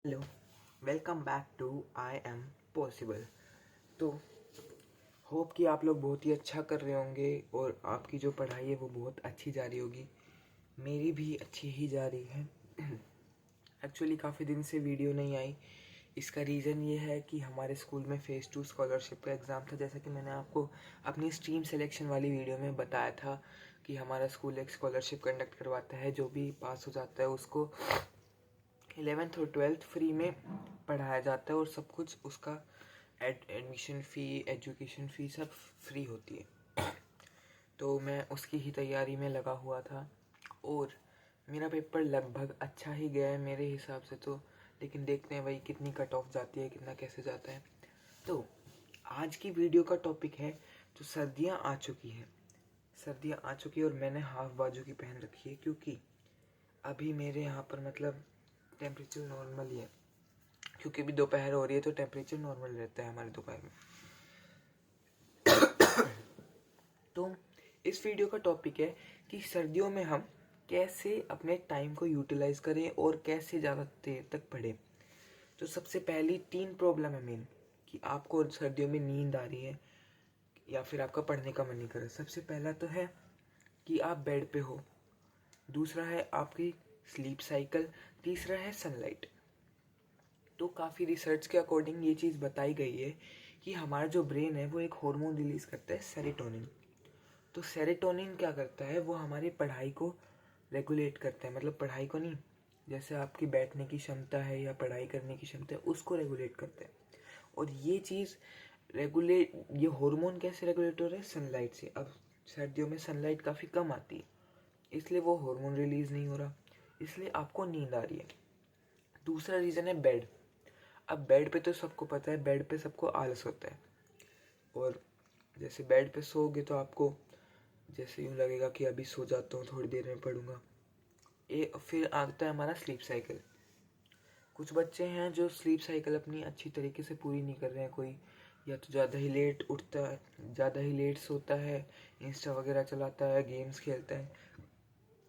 Hello, welcome back to I am possible. तो hope कि आप लोग बहुत ही अच्छा कर रहे होंगे और आपकी जो पढ़ाई है वो बहुत अच्छी जा रही होगी। मेरी भी अच्छी ही जा रही है। एक्चुअली काफ़ी दिन से वीडियो नहीं आई। इसका रीज़न ये है कि हमारे स्कूल में फ़ेज़ 2 स्कॉलरशिप का एग्ज़ाम था। जैसा कि मैंने आपको अपनी स्ट्रीम सिलेक्शन वाली वीडियो में बताया था कि हमारा स्कूल एक स्कॉलरशिप कंडक्ट करवाता है। जो भी पास हो जाता है उसको 11th और 12th फ्री में पढ़ाया जाता है और सब कुछ उसका एडमिशन फ़ी, एजुकेशन फ़ी सब फ्री होती है। तो मैं उसकी ही तैयारी में लगा हुआ था और मेरा पेपर लगभग अच्छा ही गया है मेरे हिसाब से तो। लेकिन देखते हैं भाई कितनी कट ऑफ जाती है, कितना कैसे जाता है। तो आज की वीडियो का टॉपिक है, तो सर्दियाँ आ चुकी हैं। सर्दियाँ आ चुकी है और मैंने हाफ बाजू की पहन रखी है क्योंकि अभी मेरे यहाँ पर मतलब टेम्परेचर नॉर्मल ही है, क्योंकि अभी दोपहर हो रही है तो टेम्परेचर नॉर्मल रहता है हमारे दोपहर में। तो इस वीडियो का टॉपिक है कि सर्दियों में हम कैसे अपने टाइम को यूटिलाइज करें और कैसे ज़्यादा देर तक पढ़ें। तो सबसे पहली 3 प्रॉब्लम है मेन, कि आपको सर्दियों में नींद आ रही है या फिर आपका पढ़ने का मन नहीं कर रहा। सबसे पहला तो है कि आप बेड पे हो, दूसरा है आपकी स्लीप साइकिल, तीसरा है सनलाइट। तो काफ़ी रिसर्च के अकॉर्डिंग ये चीज़ बताई गई है कि हमारा जो ब्रेन है वो एक हार्मोन रिलीज़ करता है, सेरोटोनिन। तो सेरोटोनिन क्या करता है, वो हमारी पढ़ाई को रेगुलेट करता है। मतलब पढ़ाई को नहीं, जैसे आपकी बैठने की क्षमता है या पढ़ाई करने की क्षमता है उसको रेगुलेट करता है। और ये चीज़ ये हार्मोन कैसे रेगुलेट हो रहा है, सनलाइट से। अब सर्दियों में सनलाइट काफ़ी कम आती है, इसलिए वो हार्मोन रिलीज़ नहीं हो रहा, इसलिए आपको नींद आ रही है। दूसरा रीज़न है बेड। अब बेड पे तो सबको पता है, बेड पे सबको आलस होता है। और जैसे बेड पे सोओगे तो आपको जैसे यूँ लगेगा कि अभी सो जाता हूँ, थोड़ी देर में पढ़ूंगा। ये फिर आता है हमारा स्लीप साइकिल। कुछ बच्चे हैं जो स्लीप साइकिल अपनी अच्छी तरीके से पूरी नहीं कर रहे हैं। कोई या तो ज़्यादा ही लेट उठता है, ज़्यादा ही लेट सोता है, इंस्टा वगैरह चलाता है, गेम्स खेलता है,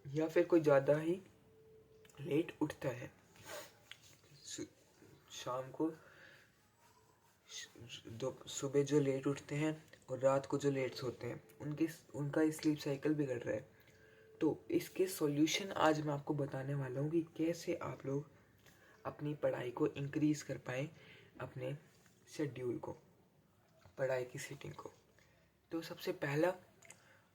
या फिर कोई ज़्यादा ही लेट उठता है। शाम को सुबह जो लेट उठते हैं और रात को जो लेट सोते हैं, उनका स्लीप साइकिल बिगड़ रहा है। तो इसके सॉल्यूशन आज मैं आपको बताने वाला हूँ कि कैसे आप लोग अपनी पढ़ाई को इंक्रीज कर पाएँ, अपने शेड्यूल को, पढ़ाई की सीटिंग को। तो सबसे पहला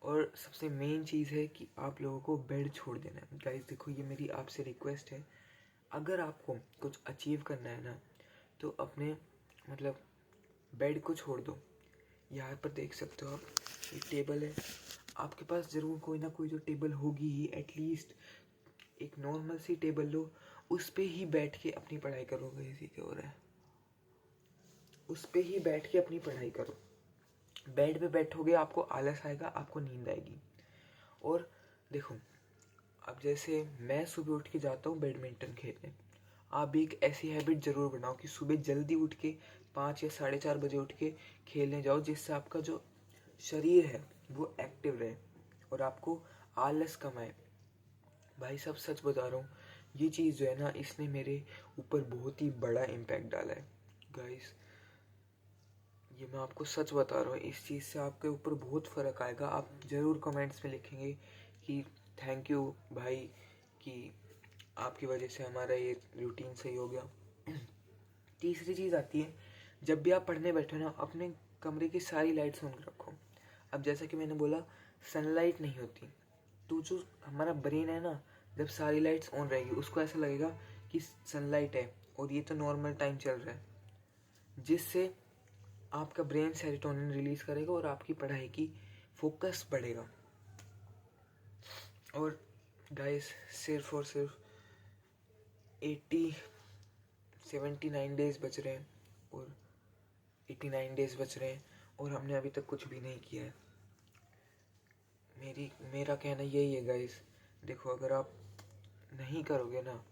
और सबसे मेन चीज़ है कि आप लोगों को बेड छोड़ देना है। गाइस देखो, ये मेरी आपसे रिक्वेस्ट है, अगर आपको कुछ अचीव करना है ना तो अपने मतलब बेड को छोड़ दो। यहाँ पर देख सकते हो आप, ये टेबल है, आपके पास ज़रूर कोई ना कोई जो टेबल होगी ही। एटलीस्ट एक नॉर्मल सी टेबल लो, उस पे ही बैठ के अपनी पढ़ाई करोगे। इसी क्या हो रहा है, उस पे ही बैठ के अपनी पढ़ाई करो। बेड पे बैठोगे आपको आलस आएगा, आपको नींद आएगी। और देखो, अब जैसे मैं सुबह उठ के जाता हूँ बैडमिंटन खेलने, आप भी एक ऐसी हैबिट ज़रूर बनाओ कि सुबह जल्दी उठ के 5 या 4:30 बजे उठ के खेलने जाओ, जिससे आपका जो शरीर है वो एक्टिव रहे और आपको आलस कम आए। भाई साहब सच बता रहा हूँ, ये चीज़ जो है ना, इसने मेरे ऊपर बहुत ही बड़ा इम्पैक्ट डाला है गाइस। ये मैं आपको सच बता रहा हूँ, इस चीज़ से आपके ऊपर बहुत फ़र्क आएगा। आप ज़रूर कमेंट्स में लिखेंगे कि थैंक यू भाई, कि आपकी वजह से हमारा ये रूटीन सही हो गया। तीसरी चीज़ आती है, जब भी आप पढ़ने बैठो ना, अपने कमरे की सारी लाइट्स ऑन रखो। अब जैसा कि मैंने बोला, सनलाइट नहीं होती, तो जो हमारा ब्रेन है ना, जब सारी लाइट्स ऑन रहेगी उसको ऐसा लगेगा कि सनलाइट है और ये तो नॉर्मल टाइम चल रहा है, जिससे आपका ब्रेन सेरोटोनिन रिलीज़ करेगा और आपकी पढ़ाई की फोकस बढ़ेगा। और गाइस, सिर्फ और सिर्फ 79 डेज बच रहे हैं, और 89 डेज बच रहे हैं और हमने अभी तक कुछ भी नहीं किया है। मेरा कहना यही है गाइस, देखो अगर आप नहीं करोगे ना,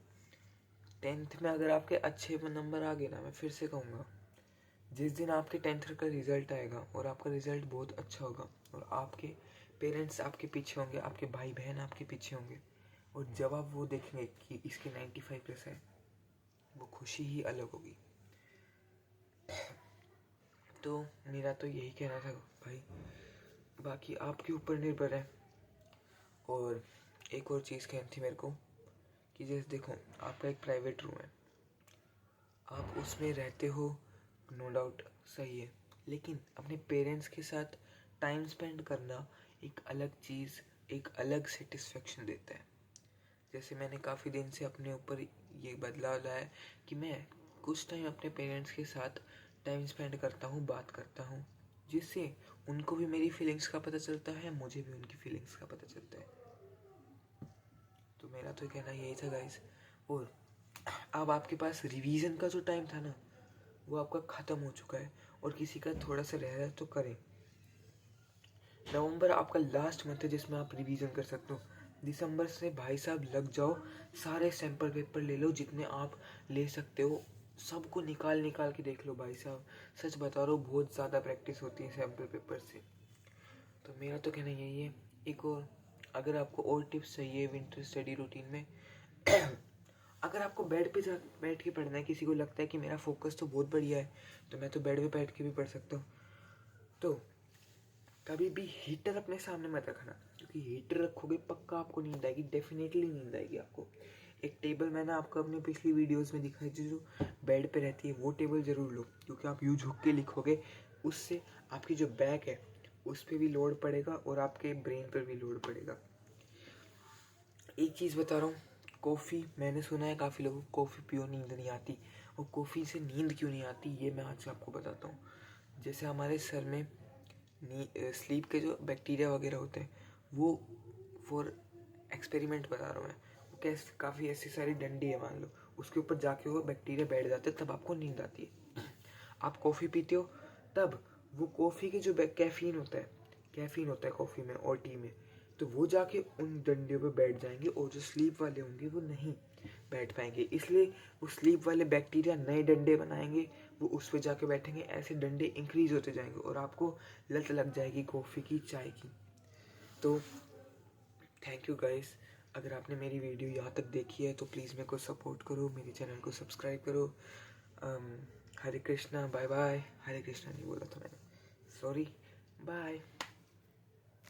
10th में अगर आपके अच्छे नंबर आ गए ना, मैं फिर से कहूँगा, जिस दिन आपके 10th का रिज़ल्ट आएगा और आपका रिज़ल्ट बहुत अच्छा होगा और आपके पेरेंट्स आपके पीछे होंगे, आपके भाई बहन आपके पीछे होंगे, और जब आप वो देखेंगे कि इसके 95 प्लस है, वो खुशी ही अलग होगी। तो मेरा तो यही कहना था भाई, बाकी आपके ऊपर निर्भर है। और एक और चीज़ कहनी थी मेरे को कि जैसे देखो, आपका एक प्राइवेट रूम है, आप उसमें रहते हो, नो डाउट सही है, लेकिन अपने पेरेंट्स के साथ टाइम स्पेंड करना एक अलग चीज़, एक अलग सेटिस्फेक्शन देता है। जैसे मैंने काफ़ी दिन से अपने ऊपर ये बदलाव लाया है कि मैं कुछ टाइम अपने पेरेंट्स के साथ टाइम स्पेंड करता हूँ, बात करता हूँ, जिससे उनको भी मेरी फीलिंग्स का पता चलता है, मुझे भी उनकी फीलिंग्स का पता चलता है। तो मेरा तो कहना यही था गाइस। और अब आपके पास रिवीजन का जो टाइम था ना, वो आपका ख़त्म हो चुका है, और किसी का थोड़ा सा रह रहा है तो करें। नवंबर आपका लास्ट मंथ है जिसमें आप रिवीजन कर सकते हो। दिसंबर से भाई साहब लग जाओ, सारे सैम्पल पेपर ले लो जितने आप ले सकते हो, सबको निकाल निकाल के देख लो भाई साहब। सच बता रहा हूँ, बहुत ज़्यादा प्रैक्टिस होती है सैम्पल पेपर से। तो मेरा तो कहना यही है। एक और, अगर आपको और टिप्स चाहिए विंटर स्टडी रूटीन में, अगर आपको बेड पे बैठ के पढ़ना है, किसी को लगता है कि मेरा फोकस तो बहुत बढ़िया है, तो मैं तो बेड पे बैठ के भी पढ़ सकता हूँ, तो कभी भी हीटर अपने सामने मत रखना, क्योंकि हीटर रखोगे पक्का आपको नींद आएगी, डेफिनेटली नींद आएगी आपको। एक टेबल मैंने आपको अपनी पिछली वीडियोस में दिखाई जो बेड पे रहती है, वो टेबल ज़रूर लो, क्योंकि आप यूँ झुक के लिखोगे, उससे आपकी जो बैक है उस पर भी लोड पड़ेगा और आपके ब्रेन पर भी लोड पड़ेगा। एक चीज़ बता रहा हूँ, कॉफ़ी, मैंने सुना है काफ़ी लोगों को कॉफ़ी पियो नींद नहीं आती, और कॉफ़ी से नींद क्यों नहीं आती ये मैं आज आपको बताता हूँ। जैसे हमारे सर में स्लीप के जो बैक्टीरिया वगैरह होते हैं, वो फॉर एक्सपेरिमेंट बता रहा हूँ मैं, वो कैसे काफ़ी ऐसी सारी डंडी है मान लो, उसके ऊपर जाके वो बैक्टीरिया बैठ जाते हैं, तब आपको नींद आती है। आप कॉफ़ी पीते हो तब वो कॉफ़ी के जो कैफ़ीन होता है कॉफ़ी में और टी में, तो वो जाके उन डंडियों पे बैठ जाएंगे, और जो स्लीप वाले होंगे वो नहीं बैठ पाएंगे, इसलिए वो स्लीप वाले बैक्टीरिया नए डंडे बनाएंगे, वो उस पर जाके बैठेंगे, ऐसे डंडे इंक्रीज होते जाएंगे और आपको लत लग जाएगी कॉफ़ी की, चाय की। तो थैंक यू गाइस, अगर आपने मेरी वीडियो यहाँ तक देखी है तो प्लीज़ मेरे को सपोर्ट करो, मेरे चैनल को सब्सक्राइब करो। हरे कृष्णा, बाय बाय। हरे कृष्णा नहीं बोला था मैंने, सॉरी, बाय।